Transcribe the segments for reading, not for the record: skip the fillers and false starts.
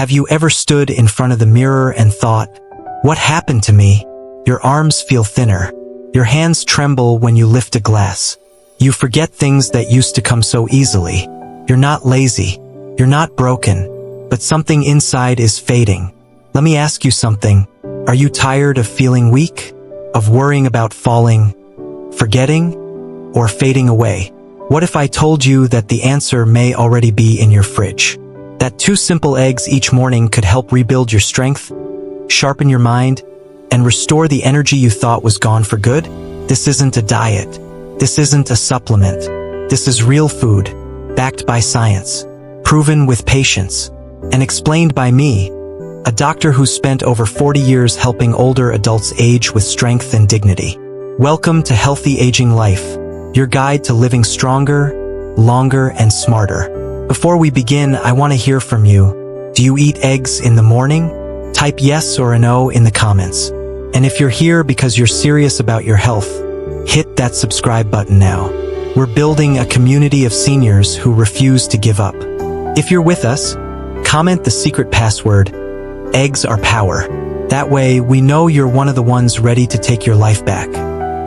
Have you ever stood in front of the mirror and thought, "What happened to me?" Your arms feel thinner. Your hands tremble when you lift a glass. You forget things that used to come so easily. You're not lazy. You're not broken. But something inside is fading. Let me ask you something. Are you tired of feeling weak? Of worrying about falling, forgetting, or fading away? What if I told you that the answer may already be in your fridge? That 2 simple eggs each morning could help rebuild your strength, sharpen your mind, and restore the energy you thought was gone for good? This isn't a diet. This isn't a supplement. This is real food, backed by science, proven with patience, and explained by me, a doctor who spent over 40 years helping older adults age with strength and dignity. Welcome to Healthy Aging Life, your guide to living stronger, longer, and smarter. Before we begin, I want to hear from you. Do you eat eggs in the morning? Type yes or a no in the comments. And if you're here because you're serious about your health, hit that subscribe button now. We're building a community of seniors who refuse to give up. If you're with us, comment the secret password, "Eggs are power." That way, we know you're one of the ones ready to take your life back.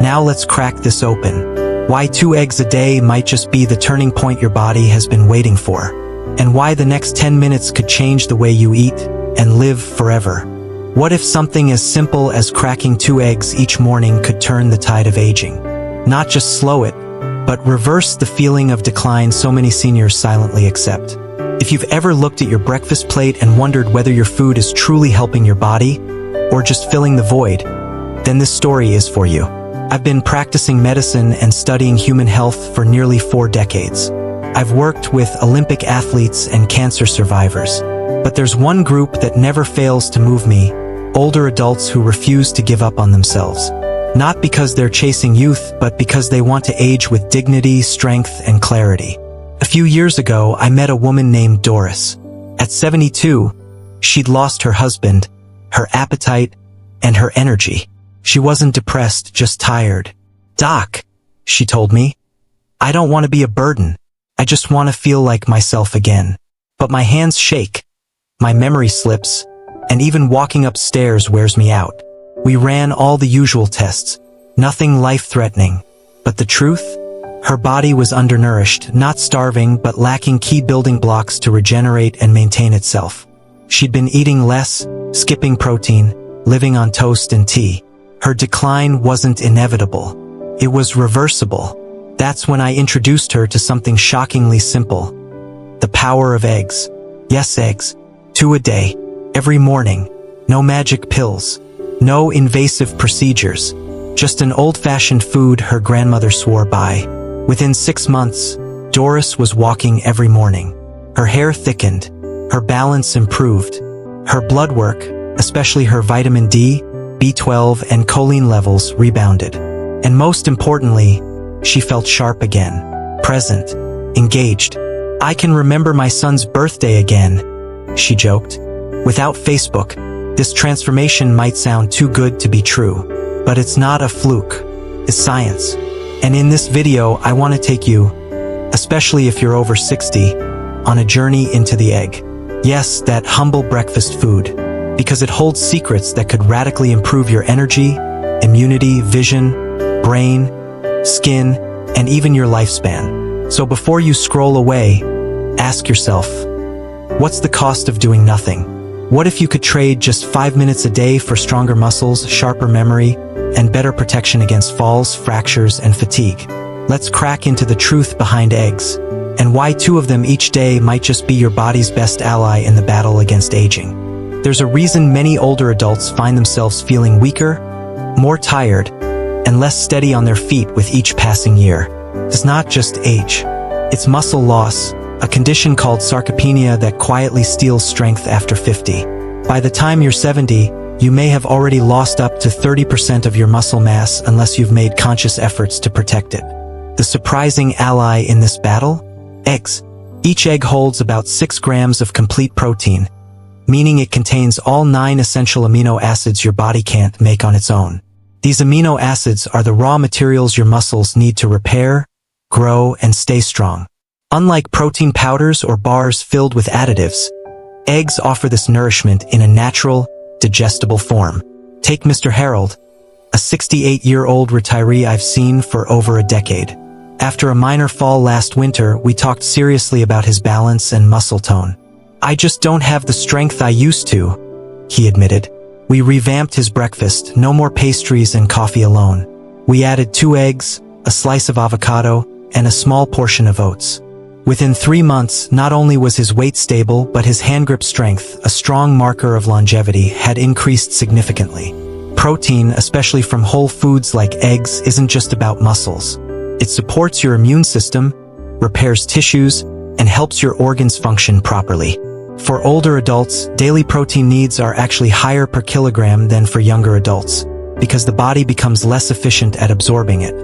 Now let's crack this open. Why 2 eggs a day might just be the turning point your body has been waiting for. And why the next 10 minutes could change the way you eat and live forever. What if something as simple as cracking 2 eggs each morning could turn the tide of aging? Not just slow it, but reverse the feeling of decline so many seniors silently accept. If you've ever looked at your breakfast plate and wondered whether your food is truly helping your body, or just filling the void, then this story is for you. I've been practicing medicine and studying human health for nearly 4 decades. I've worked with Olympic athletes and cancer survivors. But there's one group that never fails to move me, older adults who refuse to give up on themselves. Not because they're chasing youth, but because they want to age with dignity, strength, and clarity. A few years ago, I met a woman named Doris. At 72, she'd lost her husband, her appetite, and her energy. She wasn't depressed, just tired. "Doc," she told me, "I don't want to be a burden. I just want to feel like myself again. But my hands shake. My memory slips, and even walking upstairs wears me out." We ran all the usual tests, nothing life-threatening. But the truth? Her body was undernourished, not starving, but lacking key building blocks to regenerate and maintain itself. She'd been eating less, skipping protein, living on toast and tea. Her decline wasn't inevitable. It was reversible. That's when I introduced her to something shockingly simple. The power of eggs. Yes, eggs. 2 a day, every morning. No magic pills. No invasive procedures. Just an old-fashioned food her grandmother swore by. Within 6 months, Doris was walking every morning. Her hair thickened. Her balance improved. Her blood work, especially her vitamin D, B12, and choline levels rebounded. And most importantly, she felt sharp again. Present. Engaged. "I can remember my son's birthday again," she joked. Without Facebook, this transformation might sound too good to be true. But it's not a fluke. It's science. And in this video, I want to take you, especially if you're over 60, on a journey into the egg. Yes, that humble breakfast food. Because it holds secrets that could radically improve your energy, immunity, vision, brain, skin, and even your lifespan. So before you scroll away, ask yourself, what's the cost of doing nothing? What if you could trade just 5 minutes a day for stronger muscles, sharper memory, and better protection against falls, fractures, and fatigue? Let's crack into the truth behind eggs, and why 2 of them each day might just be your body's best ally in the battle against aging. There's a reason many older adults find themselves feeling weaker, more tired, and less steady on their feet with each passing year. It's not just age. It's muscle loss, a condition called sarcopenia that quietly steals strength after 50. By the time you're 70, you may have already lost up to 30% of your muscle mass unless you've made conscious efforts to protect it. The surprising ally in this battle? Eggs. Each egg holds about 6 grams of complete protein, meaning it contains all 9 essential amino acids your body can't make on its own. These amino acids are the raw materials your muscles need to repair, grow, and stay strong. Unlike protein powders or bars filled with additives, Eggs offer this nourishment in a natural, digestible form. Take Mr. Harold, a 68-year-old retiree I've seen for over a decade. After a minor fall last winter, we talked seriously about his balance and muscle tone. "I just don't have the strength I used to," he admitted. We revamped his breakfast, no more pastries and coffee alone. We added 2 eggs, a slice of avocado, and a small portion of oats. Within 3 months, not only was his weight stable, but his hand grip strength, a strong marker of longevity, had increased significantly. Protein, especially from whole foods like eggs, isn't just about muscles. It supports your immune system, repairs tissues, and helps your organs function properly. For older adults, daily protein needs are actually higher per kilogram than for younger adults, because the body becomes less efficient at absorbing it.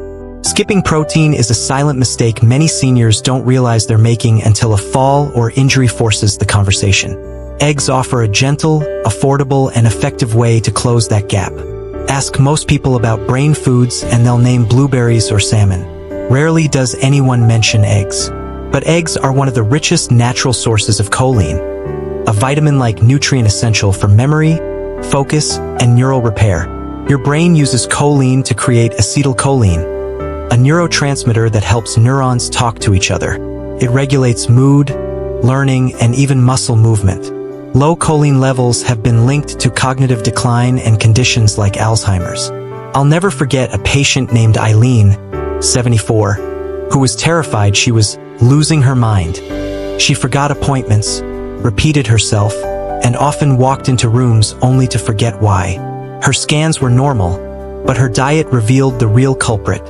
Skipping protein is a silent mistake many seniors don't realize they're making until a fall or injury forces the conversation. Eggs offer a gentle, affordable, and effective way to close that gap. Ask most people about brain foods and they'll name blueberries or salmon. Rarely does anyone mention eggs. But eggs are one of the richest natural sources of choline, a vitamin-like nutrient essential for memory, focus, and neural repair. Your brain uses choline to create acetylcholine, a neurotransmitter that helps neurons talk to each other. It regulates mood, learning, and even muscle movement. Low choline levels have been linked to cognitive decline and conditions like Alzheimer's. I'll never forget a patient named Eileen, 74, who was terrified she was losing her mind. She forgot appointments, repeated herself, and often walked into rooms only to forget why. Her scans were normal, but her diet revealed the real culprit.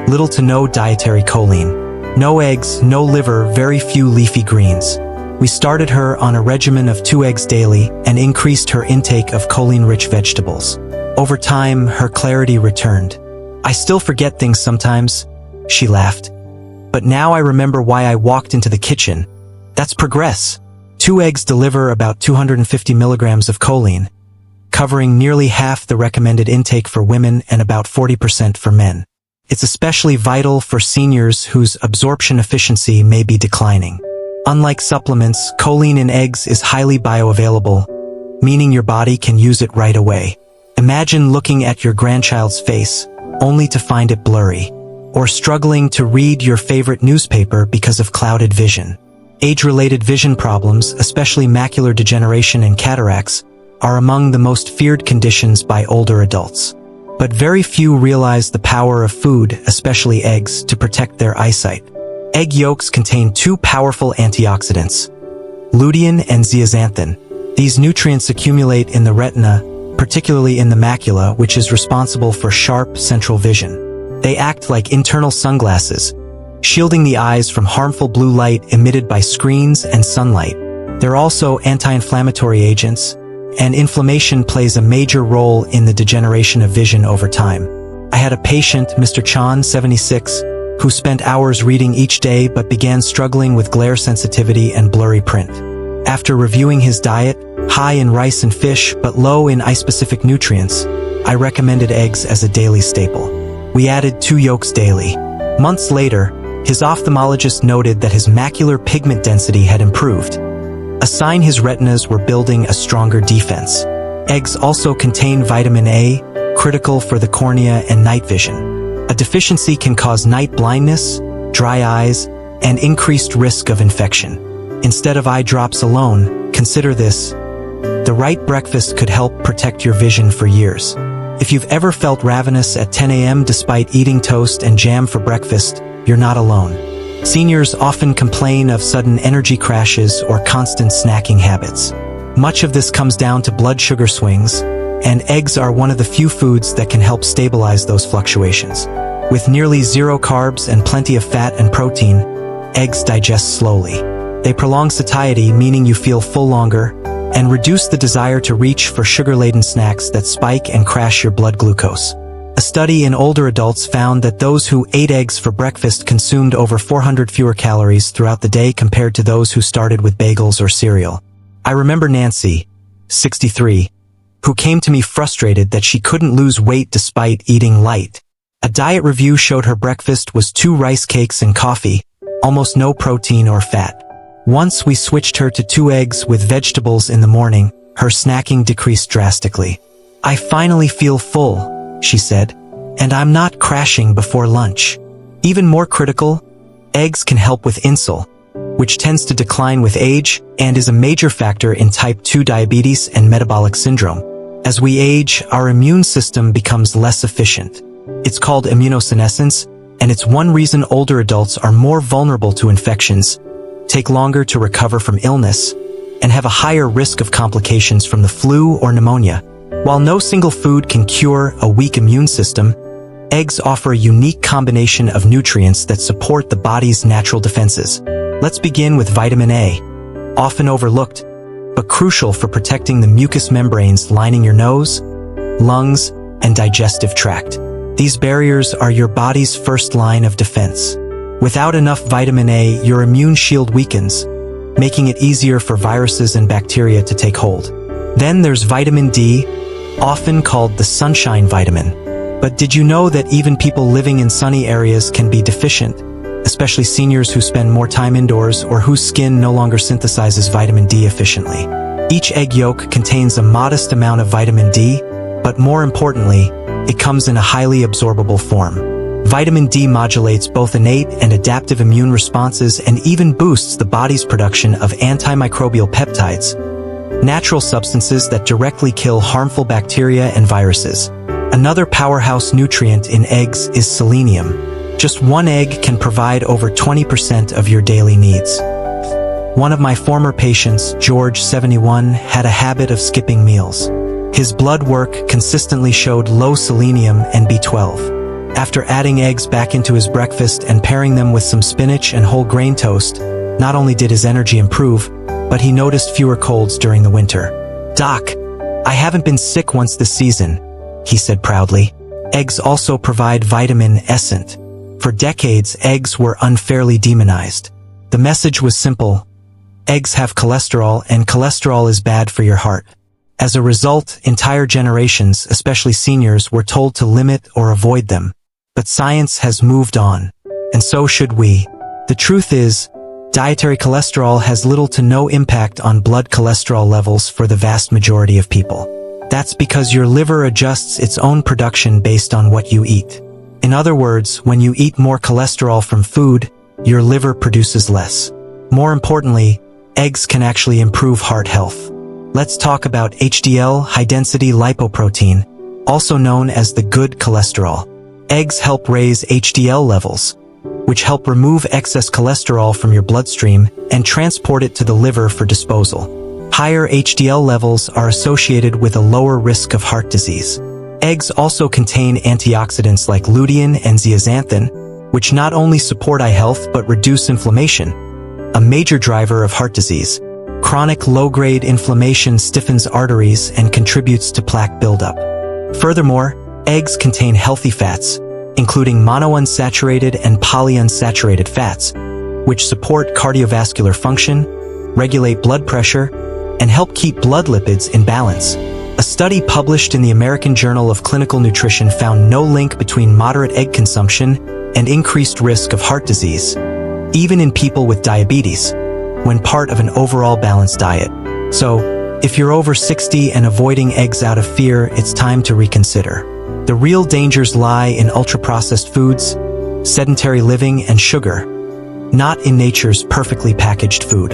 Little to no dietary choline. No eggs, no liver, very few leafy greens. We started her on a regimen of 2 eggs daily and increased her intake of choline-rich vegetables. Over time, her clarity returned. "I still forget things sometimes," she laughed. "But now I remember why I walked into the kitchen. That's progress." 2 eggs deliver about 250 milligrams of choline, covering nearly half the recommended intake for women and about 40% for men. It's especially vital for seniors whose absorption efficiency may be declining. Unlike supplements, choline in eggs is highly bioavailable, meaning your body can use it right away. Imagine looking at your grandchild's face, only to find it blurry, or struggling to read your favorite newspaper because of clouded vision. Age-related vision problems, especially macular degeneration and cataracts, are among the most feared conditions by older adults. But very few realize the power of food, especially eggs, to protect their eyesight. Egg yolks contain 2 powerful antioxidants, lutein and zeaxanthin. These nutrients accumulate in the retina, particularly in the macula, which is responsible for sharp central vision. They act like internal sunglasses, shielding the eyes from harmful blue light emitted by screens and sunlight. They're also anti-inflammatory agents, and inflammation plays a major role in the degeneration of vision over time. I had a patient, Mr. Chan, 76, who spent hours reading each day but began struggling with glare sensitivity and blurry print. After reviewing his diet, high in rice and fish but low in eye-specific nutrients, I recommended eggs as a daily staple. We added 2 yolks daily. Months later, his ophthalmologist noted that his macular pigment density had improved, a sign his retinas were building a stronger defense. Eggs also contain vitamin A, critical for the cornea and night vision. A deficiency can cause night blindness, dry eyes, and increased risk of infection. Instead of eye drops alone, consider this. The right breakfast could help protect your vision for years. If you've ever felt ravenous at 10 a.m. despite eating toast and jam for breakfast, you're not alone. Seniors often complain of sudden energy crashes or constant snacking habits. Much of this comes down to blood sugar swings, and eggs are one of the few foods that can help stabilize those fluctuations. With nearly 0 carbs and plenty of fat and protein, eggs digest slowly. They prolong satiety, meaning you feel full longer, and reduce the desire to reach for sugar-laden snacks that spike and crash your blood glucose. A study in older adults found that those who ate eggs for breakfast consumed over 400 fewer calories throughout the day compared to those who started with bagels or cereal. I remember Nancy, 63, who came to me frustrated that she couldn't lose weight despite eating light. A diet review showed her breakfast was 2 rice cakes and coffee, almost no protein or fat. Once we switched her to 2 eggs with vegetables in the morning, her snacking decreased drastically. "I finally feel full," she said, "and I'm not crashing before lunch." Even more critical, eggs can help with insulin, which tends to decline with age and is a major factor in type 2 diabetes and metabolic syndrome. As we age, our immune system becomes less efficient. It's called immunosenescence, and it's one reason older adults are more vulnerable to infections, take longer to recover from illness, and have a higher risk of complications from the flu or pneumonia. While no single food can cure a weak immune system, eggs offer a unique combination of nutrients that support the body's natural defenses. Let's begin with vitamin A, often overlooked, but crucial for protecting the mucous membranes lining your nose, lungs, and digestive tract. These barriers are your body's first line of defense. Without enough vitamin A, your immune shield weakens, making it easier for viruses and bacteria to take hold. Then there's vitamin D, often called the sunshine vitamin. But did you know that even people living in sunny areas can be deficient, especially seniors who spend more time indoors or whose skin no longer synthesizes vitamin D efficiently? Each egg yolk contains a modest amount of vitamin D, but more importantly, it comes in a highly absorbable form. Vitamin D modulates both innate and adaptive immune responses and even boosts the body's production of antimicrobial peptides, natural substances that directly kill harmful bacteria and viruses. Another powerhouse nutrient in eggs is selenium. Just 1 egg can provide over 20% of your daily needs. One of my former patients, George, 71, had a habit of skipping meals. His blood work consistently showed low selenium and B12. After adding eggs back into his breakfast and pairing them with some spinach and whole grain toast, not only did his energy improve, but he noticed fewer colds during the winter. "Doc, I haven't been sick once this season," he said proudly. Eggs also provide vitamin S. For decades, eggs were unfairly demonized. The message was simple: eggs have cholesterol, and cholesterol is bad for your heart. As a result, entire generations, especially seniors, were told to limit or avoid them. But science has moved on, and so should we. The truth is, dietary cholesterol has little to no impact on blood cholesterol levels for the vast majority of people. That's because your liver adjusts its own production based on what you eat. In other words, when you eat more cholesterol from food, your liver produces less. More importantly, eggs can actually improve heart health. Let's talk about HDL, high-density lipoprotein, also known as the good cholesterol. Eggs help raise HDL levels, which help remove excess cholesterol from your bloodstream and transport it to the liver for disposal. Higher HDL levels are associated with a lower risk of heart disease. Eggs also contain antioxidants like lutein and zeaxanthin, which not only support eye health but reduce inflammation, a major driver of heart disease. Chronic low-grade inflammation stiffens arteries and contributes to plaque buildup. Furthermore, eggs contain healthy fats, including monounsaturated and polyunsaturated fats, which support cardiovascular function, regulate blood pressure, and help keep blood lipids in balance. A study published in the American Journal of Clinical Nutrition found no link between moderate egg consumption and increased risk of heart disease, even in people with diabetes, when part of an overall balanced diet. So, if you're over 60 and avoiding eggs out of fear, it's time to reconsider. The real dangers lie in ultra-processed foods, sedentary living, and sugar, not in nature's perfectly packaged food.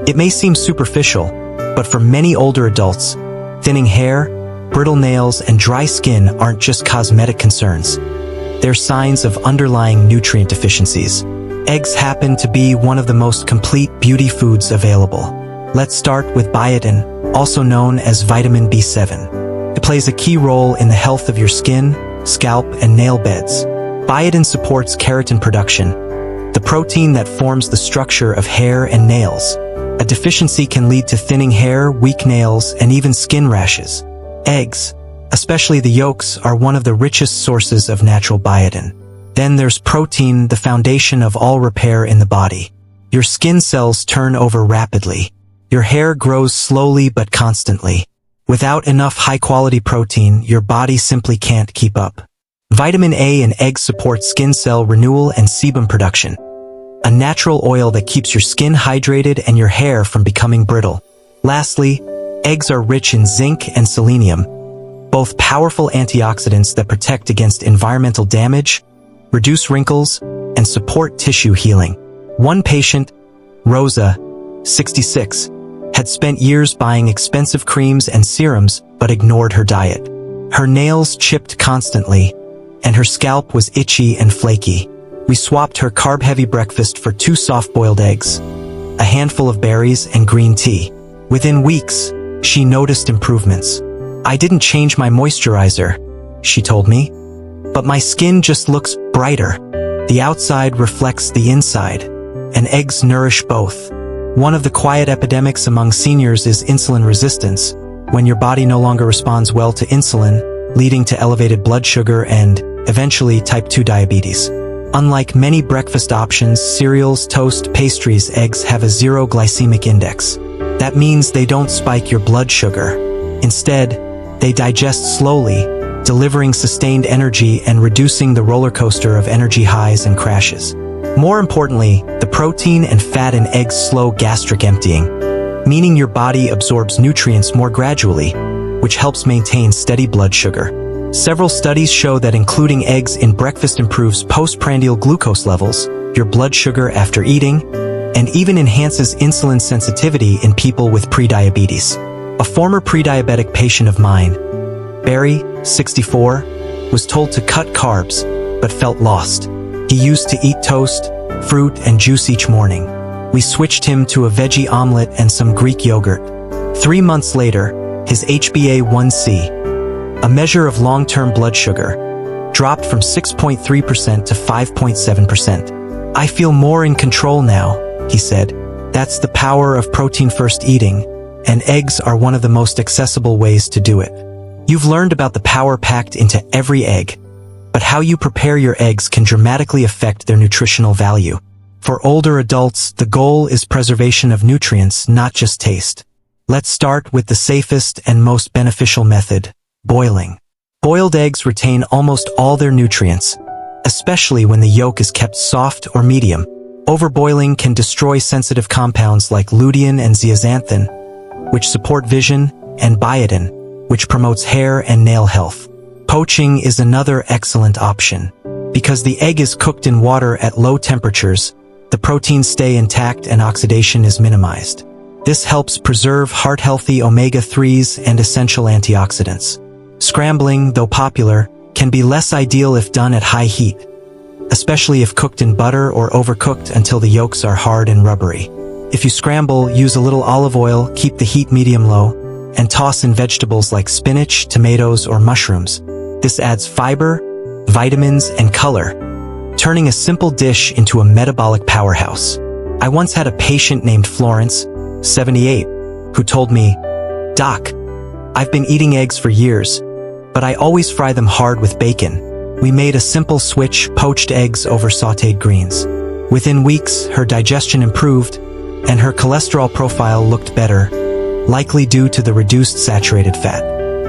It may seem superficial, but for many older adults, thinning hair, brittle nails, and dry skin aren't just cosmetic concerns. They're signs of underlying nutrient deficiencies. Eggs happen to be one of the most complete beauty foods available. Let's start with biotin, also known as vitamin B7. It plays a key role in the health of your skin, scalp, and nail beds. Biotin supports keratin production, the protein that forms the structure of hair and nails. A deficiency can lead to thinning hair, weak nails, and even skin rashes. Eggs, especially the yolks, are one of the richest sources of natural biotin. Then there's protein, the foundation of all repair in the body. Your skin cells turn over rapidly. Your hair grows slowly but constantly. Without enough high-quality protein, your body simply can't keep up. Vitamin A in eggs support skin cell renewal and sebum production. a natural oil that keeps your skin hydrated and your hair from becoming brittle. Lastly, eggs are rich in zinc and selenium, both powerful antioxidants that protect against environmental damage, reduce wrinkles, and support tissue healing. One patient, Rosa, 66, had spent years buying expensive creams and serums but ignored her diet. Her nails chipped constantly, and her scalp was itchy and flaky. We swapped her carb-heavy breakfast for 2 soft-boiled eggs, a handful of berries, and green tea. Within weeks, she noticed improvements. "I didn't change my moisturizer," she told me, "but my skin just looks brighter. The outside reflects the inside, and eggs nourish both." One of the quiet epidemics among seniors is insulin resistance, when your body no longer responds well to insulin, leading to elevated blood sugar and, eventually, type 2 diabetes. Unlike many breakfast options, cereals, toast, pastries, eggs have a 0 glycemic index. That means they don't spike your blood sugar. Instead, they digest slowly, delivering sustained energy and reducing the roller coaster of energy highs and crashes. More importantly, the protein and fat in eggs slow gastric emptying, meaning your body absorbs nutrients more gradually, which helps maintain steady blood sugar. Several studies show that including eggs in breakfast improves postprandial glucose levels, your blood sugar after eating, and even enhances insulin sensitivity in people with prediabetes. A former prediabetic patient of mine, Barry, 64, was told to cut carbs, but felt lost. He used to eat toast, fruit, and juice each morning. We switched him to a veggie omelet and some Greek yogurt. 3 months later, his HbA1c, a measure of long-term blood sugar, dropped from 6.3% to 5.7%. "I feel more in control now," he said. "That's the power of protein-first eating, and eggs are one of the most accessible ways to do it." You've learned about the power packed into every egg, but how you prepare your eggs can dramatically affect their nutritional value. For older adults, the goal is preservation of nutrients, not just taste. Let's start with the safest and most beneficial method: boiling. Boiled eggs retain almost all their nutrients, especially when the yolk is kept soft or medium. Overboiling can destroy sensitive compounds like lutein and zeaxanthin, which support vision, and biotin, which promotes hair and nail health. Poaching is another excellent option. Because the egg is cooked in water at low temperatures, the proteins stay intact and oxidation is minimized. This helps preserve heart-healthy omega-3s and essential antioxidants. Scrambling, though popular, can be less ideal if done at high heat, especially if cooked in butter or overcooked until the yolks are hard and rubbery. If you scramble, use a little olive oil, keep the heat medium-low, and toss in vegetables like spinach, tomatoes, or mushrooms. This adds fiber, vitamins, and color, turning a simple dish into a metabolic powerhouse. I once had a patient named Florence, 78, who told me, "Doc, I've been eating eggs for years, but I always fry them hard with bacon." We made a simple switch: poached eggs over sautéed greens. Within weeks, her digestion improved, and her cholesterol profile looked better, likely due to the reduced saturated fat.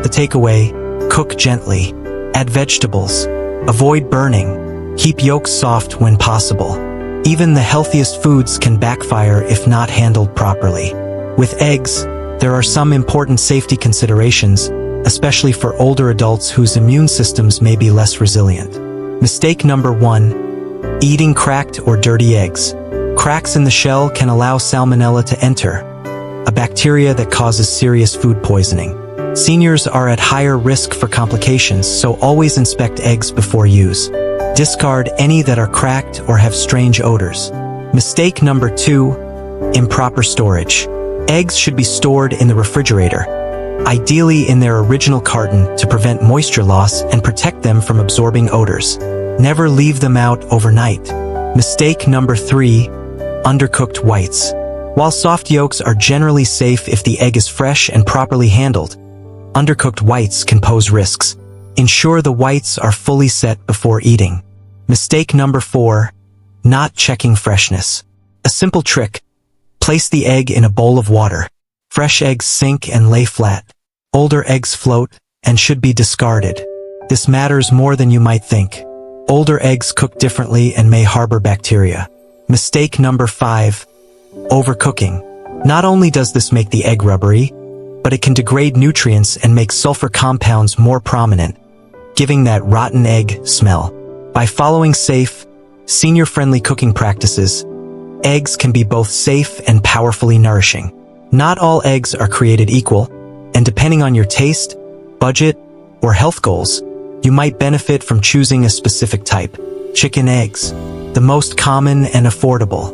The takeaway: cook gently, add vegetables, avoid burning, keep yolks soft when possible. Even the healthiest foods can backfire if not handled properly. With eggs, there are some important safety considerations, especially for older adults whose immune systems may be less resilient. Mistake number 1: eating cracked or dirty eggs. Cracks in the shell can allow salmonella to enter, a bacteria that causes serious food poisoning. Seniors are at higher risk for complications, so always inspect eggs before use. Discard any that are cracked or have strange odors. Mistake number 2: improper storage. Eggs should be stored in the refrigerator, ideally in their original carton, to prevent moisture loss and protect them from absorbing odors. Never leave them out overnight. Mistake number 3: undercooked whites. While soft yolks are generally safe if the egg is fresh and properly handled, undercooked whites can pose risks. Ensure the whites are fully set before eating. Mistake number 4: not checking freshness. A simple trick: place the egg in a bowl of water. Fresh eggs sink and lay flat. Older eggs float and should be discarded. This matters more than you might think. Older eggs cook differently and may harbor bacteria. Mistake number 5. Overcooking. Not only does this make the egg rubbery, but it can degrade nutrients and make sulfur compounds more prominent, giving that rotten egg smell. By following safe, senior-friendly cooking practices, eggs can be both safe and powerfully nourishing. Not all eggs are created equal, and depending on your taste, budget, or health goals, you might benefit from choosing a specific type. Chicken eggs, the most common and affordable.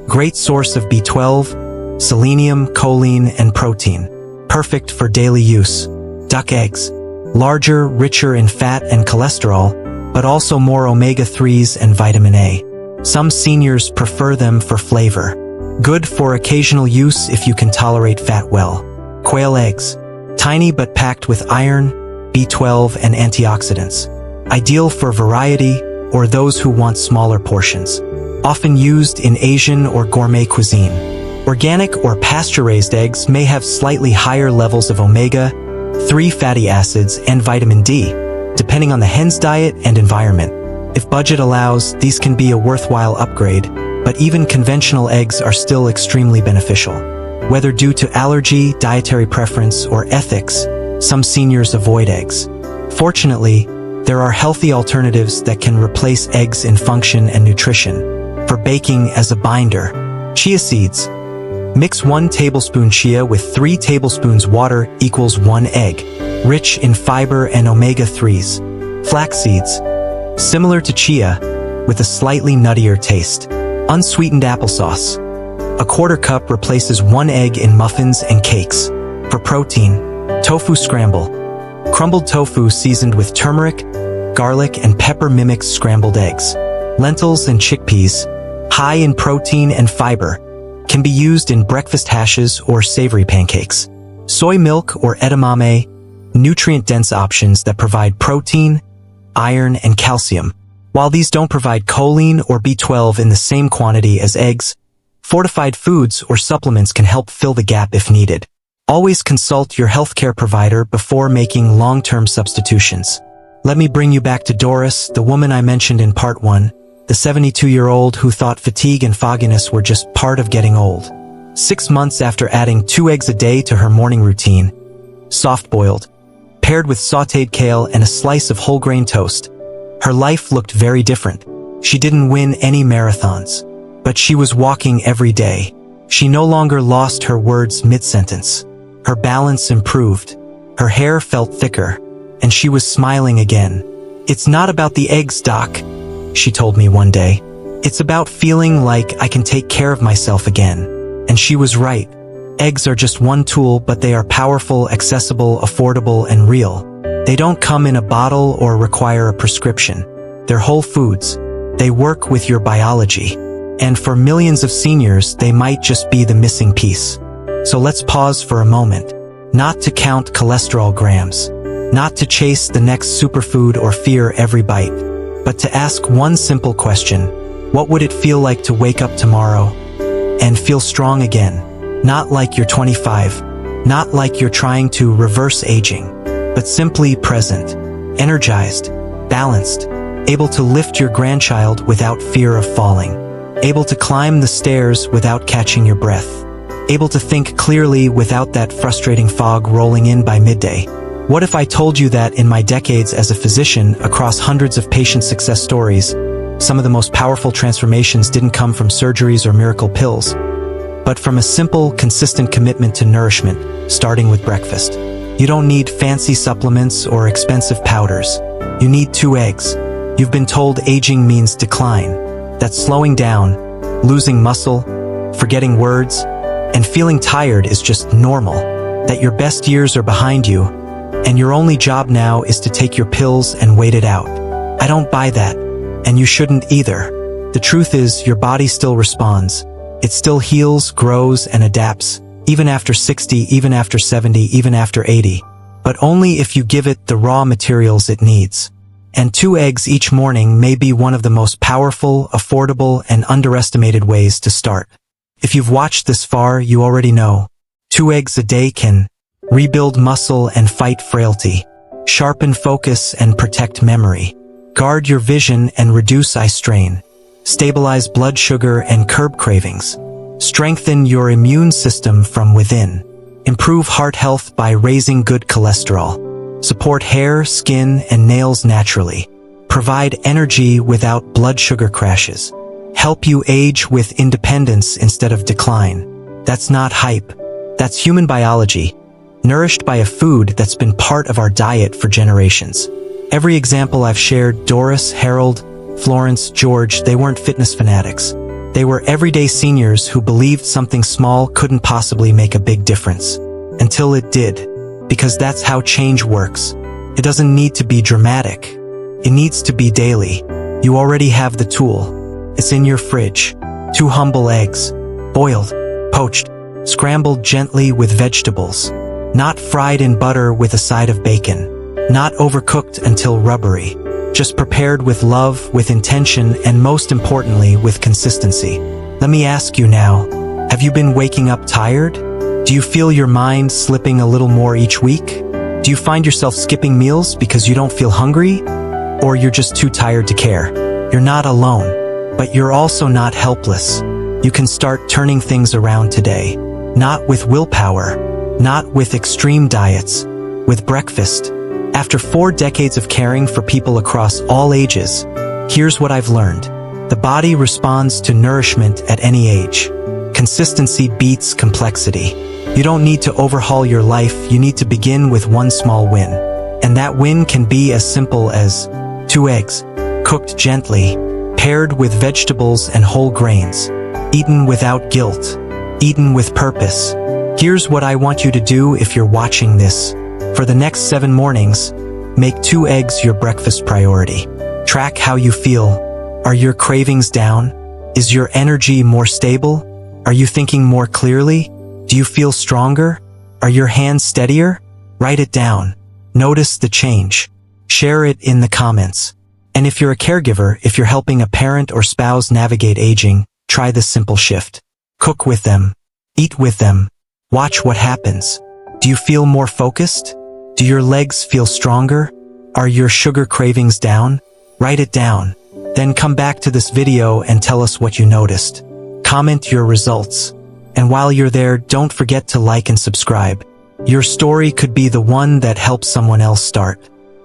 Great source of B12, selenium, choline, and protein. Perfect for daily use. Duck eggs, larger, richer in fat and cholesterol, but also more omega-3s and vitamin A. Some seniors prefer them for flavor. Good for occasional use if you can tolerate fat well. Quail eggs, tiny but packed with iron, B12, and antioxidants. Ideal for variety or those who want smaller portions. Often used in Asian or gourmet cuisine. Organic or pasture-raised eggs may have slightly higher levels of omega-3 fatty acids and vitamin D, depending on the hen's diet and environment. If budget allows, these can be a worthwhile upgrade, but even conventional eggs are still extremely beneficial. Whether due to allergy, dietary preference, or ethics, some seniors avoid eggs. Fortunately, there are healthy alternatives that can replace eggs in function and nutrition. For baking as a binder, chia seeds. Mix 1 tablespoon chia with 3 tablespoons water equals 1 egg, rich in fiber and omega-3s. Flax seeds. Similar to chia, with a slightly nuttier taste. Unsweetened applesauce. A 1/4 cup replaces 1 egg in muffins and cakes. For protein, tofu scramble. Crumbled tofu seasoned with turmeric, garlic, and pepper mimics scrambled eggs. Lentils and chickpeas, high in protein and fiber, can be used in breakfast hashes or savory pancakes. Soy milk or edamame, nutrient-dense options that provide protein, iron, and calcium. While these don't provide choline or B12 in the same quantity as eggs, fortified foods or supplements can help fill the gap if needed. Always consult your healthcare provider before making long-term substitutions. Let me bring you back to Doris, the woman I mentioned in part 1, the 72-year-old who thought fatigue and fogginess were just part of getting old. 6 months after adding 2 eggs a day to her morning routine, soft-boiled, paired with sautéed kale and a slice of whole grain toast, her life looked very different. She didn't win any marathons, but she was walking every day. She no longer lost her words mid-sentence. Her balance improved, her hair felt thicker, and she was smiling again. "It's not about the eggs, Doc," she told me one day. "It's about feeling like I can take care of myself again." And she was right. Eggs are just one tool, but they are powerful, accessible, affordable, and real. They don't come in a bottle or require a prescription. They're whole foods. They work with your biology. And for millions of seniors, they might just be the missing piece. So let's pause for a moment. Not to count cholesterol grams. Not to chase the next superfood or fear every bite. But to ask one simple question. What would it feel like to wake up tomorrow and feel strong again? Not like you're 25. Not like you're trying to reverse aging. But simply present. Energized. Balanced. Able to lift your grandchild without fear of falling. Able to climb the stairs without catching your breath. Able to think clearly without that frustrating fog rolling in by midday. What if I told you that in my decades as a physician across hundreds of patient success stories, some of the most powerful transformations didn't come from surgeries or miracle pills, but from a simple, consistent commitment to nourishment, starting with breakfast. You don't need fancy supplements or expensive powders. You need 2 eggs. You've been told aging means decline, that slowing down, losing muscle, forgetting words, and feeling tired is just normal, that your best years are behind you, and your only job now is to take your pills and wait it out. I don't buy that, and you shouldn't either. The truth is, your body still responds. It still heals, grows, and adapts, even after 60, even after 70, even after 80, but only if you give it the raw materials it needs. And 2 eggs each morning may be one of the most powerful, affordable, and underestimated ways to start. If you've watched this far, you already know. 2 eggs a day can rebuild muscle and fight frailty, sharpen focus and protect memory, guard your vision and reduce eye strain, stabilize blood sugar and curb cravings, strengthen your immune system from within, improve heart health by raising good cholesterol, support hair, skin, and nails naturally, provide energy without blood sugar crashes, help you age with independence instead of decline. That's not hype. That's human biology, nourished by a food that's been part of our diet for generations. Every example I've shared, Doris, Harold, Florence, George, they weren't fitness fanatics. They were everyday seniors who believed something small couldn't possibly make a big difference. Until it did. Because that's how change works. It doesn't need to be dramatic. It needs to be daily. You already have the tool. It's in your fridge. 2 humble eggs. Boiled, poached, scrambled gently with vegetables. Not fried in butter with a side of bacon. Not overcooked until rubbery. Just prepared with love, with intention, and most importantly, with consistency. Let me ask you now, have you been waking up tired? Do you feel your mind slipping a little more each week? Do you find yourself skipping meals because you don't feel hungry? Or you're just too tired to care? You're not alone, but you're also not helpless. You can start turning things around today. Not with willpower, not with extreme diets, with breakfast. After 4 decades of caring for people across all ages, here's what I've learned. The body responds to nourishment at any age. Consistency beats complexity. You don't need to overhaul your life, you need to begin with one small win. And that win can be as simple as 2 eggs, cooked gently, paired with vegetables and whole grains, eaten without guilt, eaten with purpose. Here's what I want you to do if you're watching this. For the next 7 mornings, make 2 eggs your breakfast priority. Track how you feel. Are your cravings down? Is your energy more stable? Are you thinking more clearly? Do you feel stronger? Are your hands steadier? Write it down. Notice the change. Share it in the comments. And if you're a caregiver, if you're helping a parent or spouse navigate aging, try this simple shift. Cook with them. Eat with them. Watch what happens. Do you feel more focused? Do your legs feel stronger? Are your sugar cravings down? Write it down. Then come back to this video and tell us what you noticed. Comment your results. And while you're there, don't forget to like and subscribe. Your story could be the one that helps someone else start.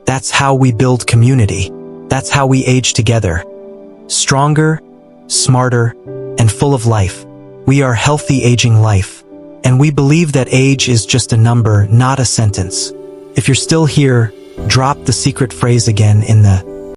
That's how we build community. That's how we age together. Stronger, smarter, and full of life. We are Healthy Aging Life. And we believe that age is just a number, not a sentence. If you're still here, drop the secret phrase again in the